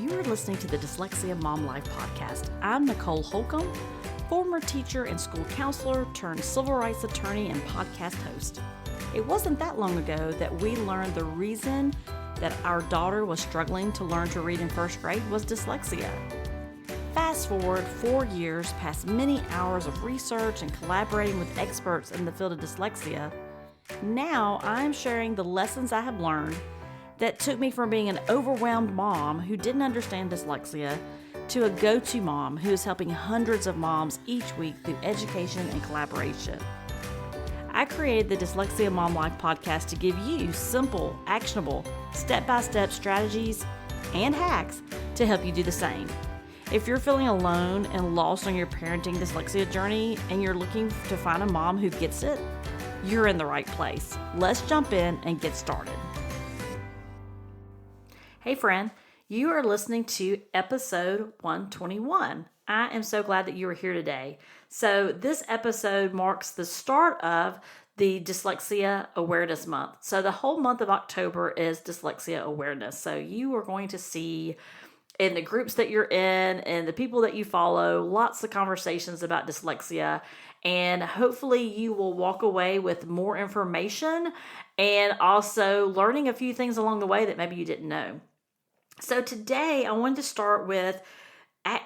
You are listening to the Dyslexia Mom Life podcast. I'm Nicole Holcomb, former teacher and school counselor turned civil rights attorney and podcast host. It wasn't that long ago that we learned the reason that our daughter was struggling to learn to read in first grade was dyslexia. Fast forward 4 years past many hours of research and collaborating with experts in the field of dyslexia, now I'm sharing the lessons I have learned that took me from being an overwhelmed mom who didn't understand dyslexia to a go-to mom who is helping hundreds of moms each week through education and collaboration. I created the Dyslexia Mom Life podcast to give you simple, actionable, step-by-step strategies and hacks to help you do the same. If you're feeling alone and lost on your parenting dyslexia journey and you're looking to find a mom who gets it, you're in the right place. Let's jump in and get started. Hey friend, you are listening to episode 121. I am so glad that you are here today. So this episode marks the start of the Dyslexia Awareness Month. So the whole month of October is Dyslexia Awareness. So you are going to see in the groups that you're in and the people that you follow, lots of conversations about dyslexia. And hopefully you will walk away with more information and also learning a few things along the way that maybe you didn't know. So today I wanted to start with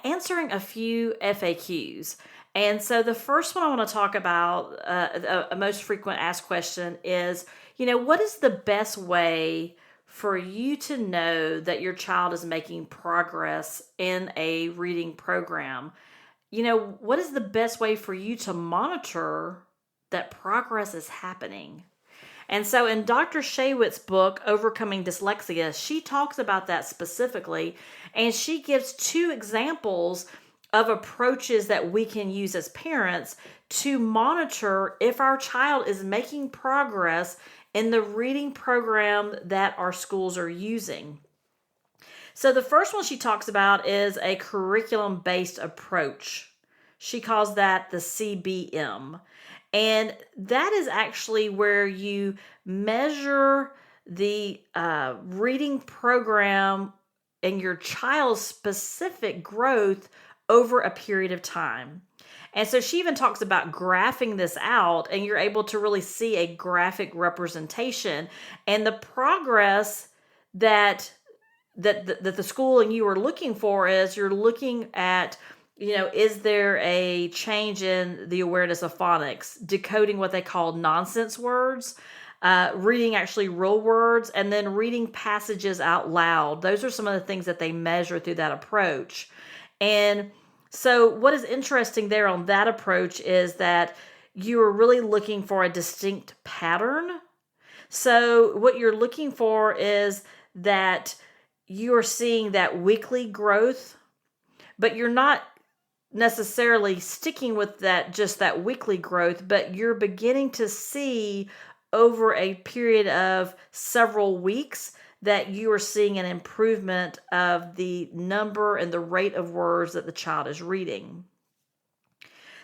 answering a few FAQs. And so the first one I want to talk about, a most frequent asked question is, what is the best way for you to know that your child is making progress in a reading program? What is the best way for you to monitor that progress is happening? And so in Dr. Shaywitz's book, Overcoming Dyslexia, she talks about that specifically, and she gives 2 examples of approaches that we can use as parents to monitor if our child is making progress in the reading program that our schools are using. So the first one she talks about is a curriculum-based approach. She calls that the CBM. And that is actually where you measure the reading program and your child's specific growth over a period of time. And so she even talks about graphing this out, and you're able to really see a graphic representation and the progress that the school and you are looking for is you're looking at, is there a change in the awareness of phonics, decoding what they call nonsense words, reading actually real words, and then reading passages out loud. Those are some of the things that they measure through that approach. And so what is interesting there on that approach is that you are really looking for a distinct pattern. So what you're looking for is that you are seeing that weekly growth, but you're not necessarily sticking with just that weekly growth, but you're beginning to see over a period of several weeks that you are seeing an improvement of the number and the rate of words that the child is reading.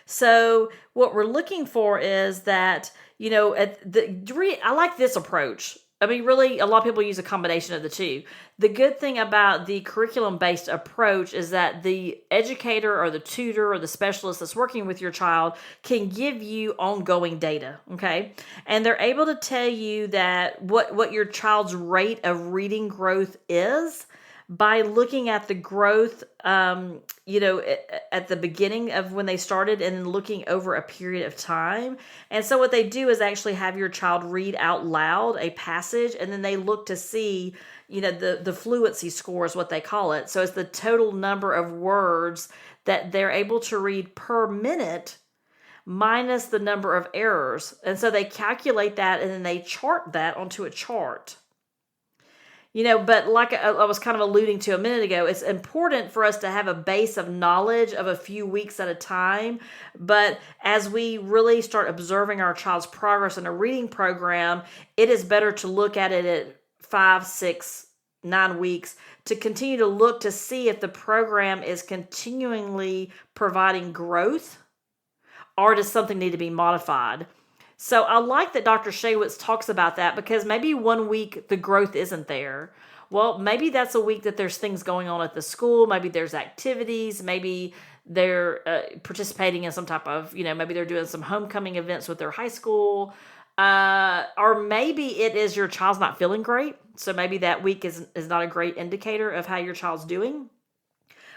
So what we're looking for is that, I like this approach. I mean, really, a lot of people use a combination of the two. The good thing about the curriculum-based approach is that the educator or the tutor or the specialist that's working with your child can give you ongoing data, okay? And they're able to tell you that what your child's rate of reading growth is by looking at the growth, at the beginning of when they started and then looking over a period of time. And so what they do is actually have your child read out loud a passage, and then they look to see, the fluency score is what they call it. So it's the total number of words that they're able to read per minute minus the number of errors. And so they calculate that and then they chart that onto a chart. But like I was kind of alluding to a minute ago, it's important for us to have a base of knowledge of a few weeks at a time. But as we really start observing our child's progress in a reading program, it is better to look at it at 5, 6, 9 weeks to continue to look to see if the program is continually providing growth or does something need to be modified. So I like that Dr. Shaywitz talks about that because maybe 1 week the growth isn't there. Well, maybe that's a week that there's things going on at the school. Maybe there's activities. Maybe they're participating in some type of, maybe they're doing some homecoming events with their high school. Or maybe it is your child's not feeling great. So maybe that week is not a great indicator of how your child's doing.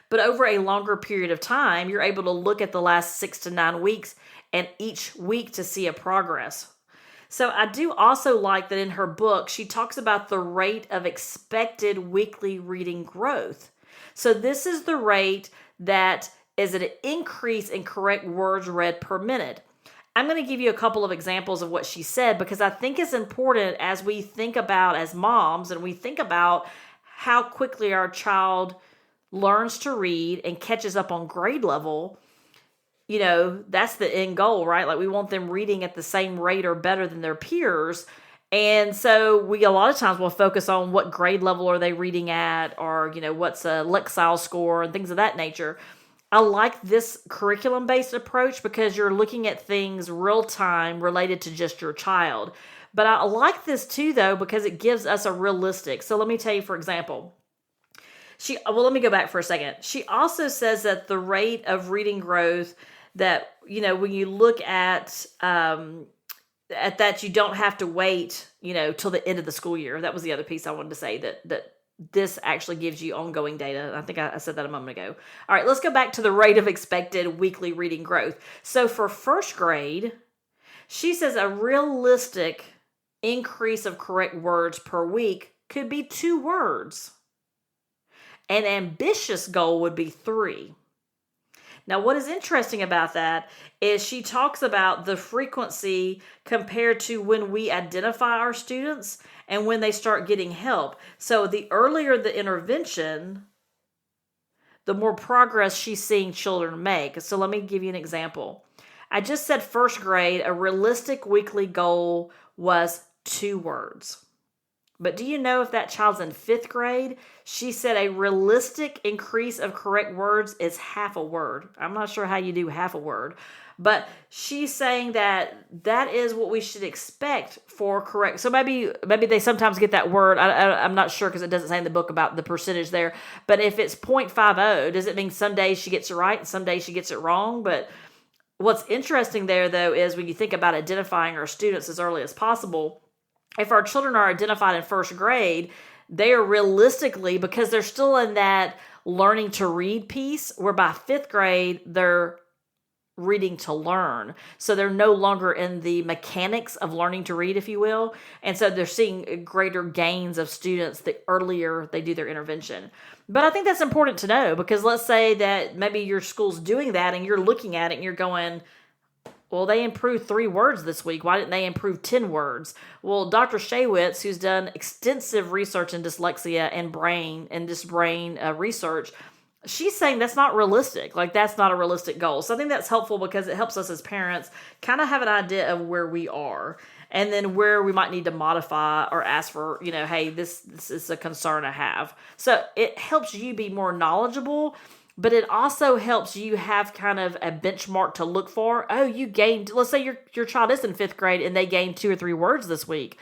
But over a longer period of time, you're able to look at the last 6 to 9 weeks and each week to see a progress. So I do also like that in her book, she talks about the rate of expected weekly reading growth. So this is the rate that is an increase in correct words read per minute. I'm going to give you a couple of examples of what she said because I think it's important as we think about as moms and we think about how quickly our child learns to read and catches up on grade level. That's the end goal, right? Like we want them reading at the same rate or better than their peers. And so we a lot of times will focus on what grade level are they reading at or, what's a Lexile score and things of that nature. I like this curriculum-based approach because you're looking at things real time related to just your child. But I like this too, though, because it gives us a realistic. So let me tell you, for example, let me go back for a second. She also says that the rate of reading growth that, when you look at that, you don't have to wait, till the end of the school year. That was the other piece I wanted to say that this actually gives you ongoing data. I think I said that a moment ago. All right, let's go back to the rate of expected weekly reading growth. So for first grade, she says a realistic increase of correct words per week could be 2 words. An ambitious goal would be 3. Now, what is interesting about that is she talks about the frequency compared to when we identify our students and when they start getting help. So the earlier the intervention, the more progress she's seeing children make. So let me give you an example. I just said first grade, a realistic weekly goal was 2 words. But do you know if that child's in 5th grade? She said a realistic increase of correct words is half a word. I'm not sure how you do half a word. But she's saying that is what we should expect for correct. So maybe they sometimes get that word. I'm not sure because it doesn't say in the book about the percentage there. But if it's 0.50, does it mean some days she gets it right and some days she gets it wrong? But what's interesting there, though, is when you think about identifying our students as early as possible, if our children are identified in first grade, they are realistically, because they're still in that learning to read piece, where by 5th grade, they're reading to learn. So they're no longer in the mechanics of learning to read, if you will. And so they're seeing greater gains of students the earlier they do their intervention. But I think that's important to know because let's say that maybe your school's doing that and you're looking at it and you're going, well, they improved 3 words this week. Why didn't they improve 10 words? Well, Dr. Shaywitz, who's done extensive research in dyslexia and brain research, she's saying that's not realistic. Like, that's not a realistic goal. So I think that's helpful because it helps us as parents kind of have an idea of where we are and then where we might need to modify or ask for, hey, this is a concern I have. So it helps you be more knowledgeable, but it also helps you have kind of a benchmark to look for. Oh, you gained, let's say your child is in 5th grade and they gained 2 or 3 words this week.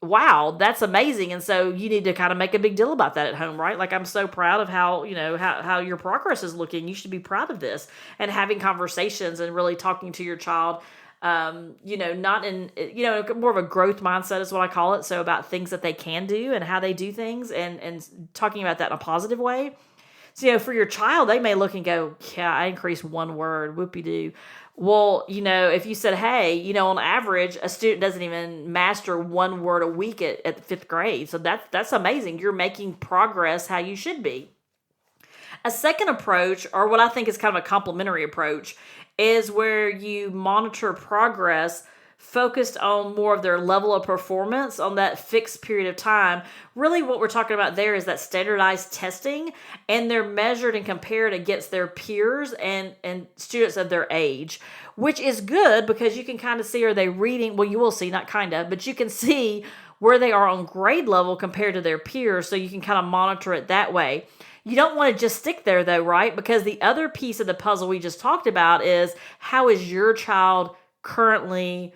Wow, that's amazing. And so you need to kind of make a big deal about that at home, right? Like, I'm so proud of how your progress is looking. You should be proud of this. And having conversations and really talking to your child, not in, more of a growth mindset is what I call it. So about things that they can do and how they do things and talking about that in a positive way. So, for your child, they may look and go, yeah, I increased 1 word, whoopie-doo. Well, if you said, hey, on average, a student doesn't even master 1 word a week at the 5th grade. So that's amazing. You're making progress how you should be. A second approach, or what I think is kind of a complementary approach, is where you monitor progress focused on more of their level of performance on that fixed period of time. Really what we're talking about there is that standardized testing, and they're measured and compared against their peers and students of their age, which is good because you can kind of see, are they reading? Well, you will see, not kind of, but you can see where they are on grade level compared to their peers, so you can kind of monitor it that way. You don't want to just stick there though, right? Because the other piece of the puzzle we just talked about is, how is your child currently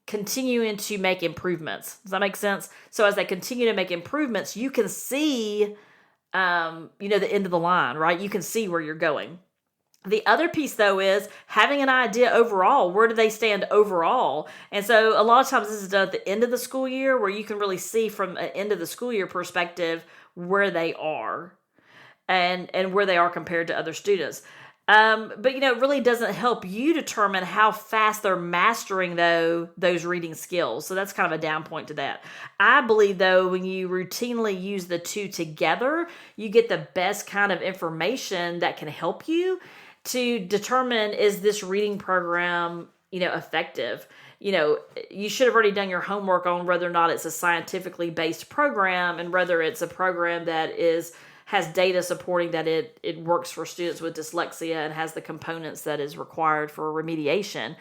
continuing to make improvements. Does that make sense? So as they continue to make improvements, you can see, the end of the line, right? You can see where you're going. The other piece, though, is having an idea overall. Where do they stand overall? And so a lot of times this is done at the end of the school year, where you can really see from an end of the school year perspective where they are and where they are compared to other students. But it really doesn't help you determine how fast they're mastering those reading skills. So that's kind of a down point to that. I believe, though, when you routinely use the two together, you get the best kind of information that can help you to determine, is this reading program, effective? You should have already done your homework on whether or not it's a scientifically based program and whether it's a program that has data supporting that it works for students with dyslexia and has the components that is required for remediation.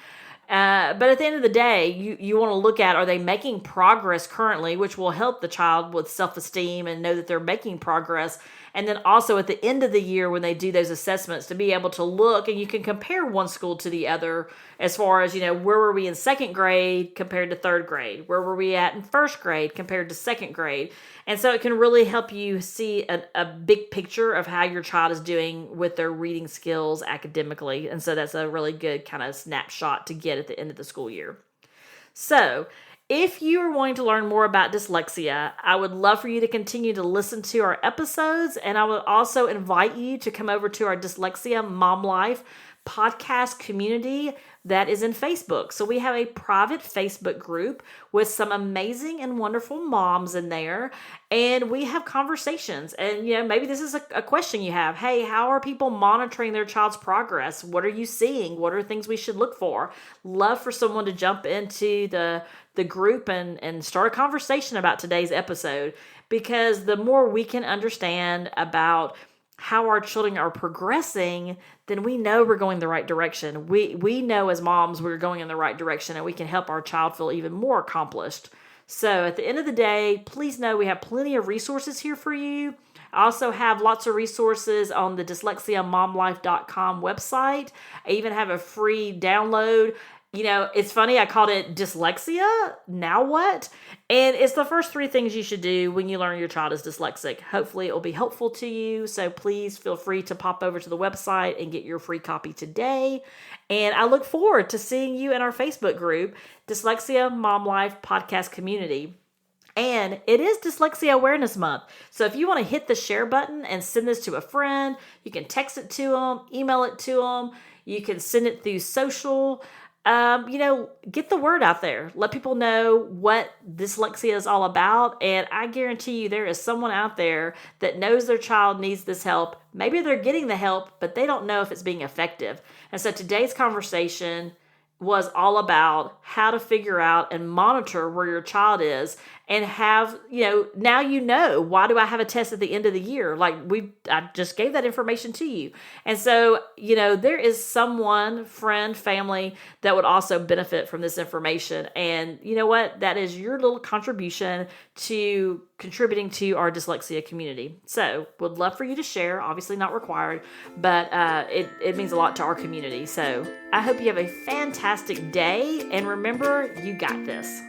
But at the end of the day, you want to look at, are they making progress currently, which will help the child with self-esteem and know that they're making progress. And then also at the end of the year, when they do those assessments, to be able to look, and you can compare one school to the other as far as, where were we in second grade compared to third grade? Where were we at in first grade compared to second grade? And so it can really help you see a big picture of how your child is doing with their reading skills academically. And so that's a really good kind of snapshot to get at the end of the school year. So if you are wanting to learn more about dyslexia, I would love for you to continue to listen to our episodes. And I would also invite you to come over to our Dyslexia Mom Life podcast community that is in Facebook. So we have a private Facebook group with some amazing and wonderful moms in there. And we have conversations. And, maybe this is a question you have. Hey, how are people monitoring their child's progress? What are you seeing? What are things we should look for? Love for someone to jump into the group and start a conversation about today's episode, because the more we can understand about how our children are progressing, then we know we're going the right direction. We know as moms we're going in the right direction, and we can help our child feel even more accomplished. So at the end of the day, please know we have plenty of resources here for you. I also have lots of resources on the dyslexiamomlife.com website. I even have a free download. It's funny, I called it dyslexia. Now what? And it's the first 3 things you should do when you learn your child is dyslexic. Hopefully it will be helpful to you. So please feel free to pop over to the website and get your free copy today. And I look forward to seeing you in our Facebook group, Dyslexia Mom Life Podcast Community. And it is Dyslexia Awareness Month. So if you want to hit the share button and send this to a friend, you can text it to them, email it to them. You can send it through social. Get the word out there. Let people know what dyslexia is all about. And I guarantee you there is someone out there that knows their child needs this help. Maybe they're getting the help, but they don't know if it's being effective. And so today's conversation was all about how to figure out and monitor where your child is, and have, now why do I have a test at the end of the year? I just gave that information to you. And so, there is someone, friend, family that would also benefit from this information. And you know what? That is your little contribution to contributing to our dyslexia community. So would love for you to share, obviously not required, but it means a lot to our community. So I hope you have a fantastic day, and remember, you got this.